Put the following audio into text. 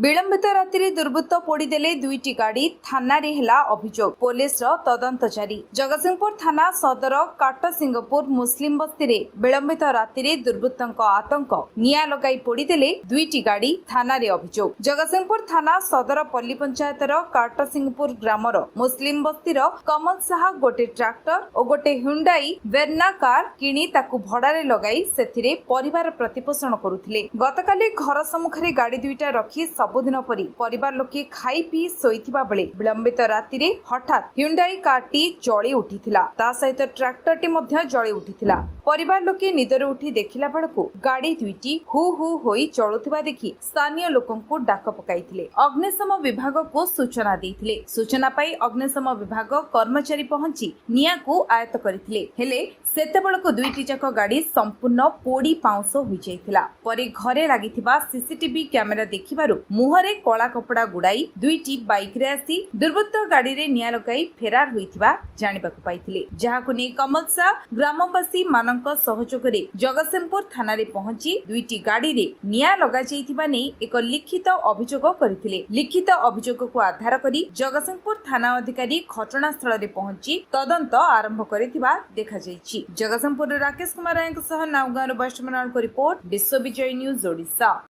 विलंबित राति दुर्वृत्त पोड़ीदेले दुईटी गाड़ी थाना रे हेला अभियोग पुलिस तदंत जारी। जगतसिंहपुर थाना सदर काटसिंहपुर मुस्लिम बस्ती रे विलंबित राति दुर्वृत्तों आतंक निया लगाई पोड़ीदेले दुईटी गाड़ी थाना रे अभियोग। जगतसिंहपुर थाना सदर पल्ली पंचायतर काटसिंहपुर ग्रामर मुस्लिम बस्तीर कमल साहा गोटे ट्रैक्टर और गोटे हुंडाई वेर्ना कार किणी ताकू भड़ारे लगाई सेथिरे परिवार प्रतिपोषण करुथिले। गतकाली घर सम्मुखरे गाड़ी दुईटा रखी सबुदिन परी परिवार लोके खाई पी शोइथिबा बेले विलंबित राति रे हठात ह्युंडाई कारटी जळी उठिथिला। ता सहित ट्रैक्टरटी मध्य जळी उठिथिला। परिवार लोके निदर उठी देखिला बेलकु गाड़ी दुईटी हु हु होई चलुथिबा देखि स्थानीय लोकंकु डाक पकाइथिले। अग्निशम विभाग को सूचना देइथिले। सूचना पाई अग्निशम विभाग कर्मचारी पहुंची नियाकु आयत्त करिथिले। हेले सेतेबेलकु दुईटी जाक गाड़ी संपूर्ण पोड़ी पाउंस होई जाइथिला। परे घरे लागिथिबा सीसीटीवी कैमेरा देखिबारु मुहरे कला कपड़ा गुड़ाई दुईटी बाइक रे आसी दुर्वृत्त गाड़ी रे निया लगाई फेरार होइथिबा जानिबाकु पाइथिले। जहाकु नै कमल सा ग्रामवासी मानक सहयोग रे जगतसिंहपुर थाना रे पहुंची दुईटी गाड़ी रे निया लगा जाइथिबा नै एक लिखित अभियोग करिथिले। लिखित अभियोग को आधार करी जगतसिंहपुर थाना अधिकारी घटनास्थल रे पहुंची तदंत आरंभ करिथिबा देखा जाइछि। जगतसिंहपुर राकेश कुमार राय सह नावगांव वैष्णव को रिपोर्ट विश्व विजय न्यूज ओडिशा।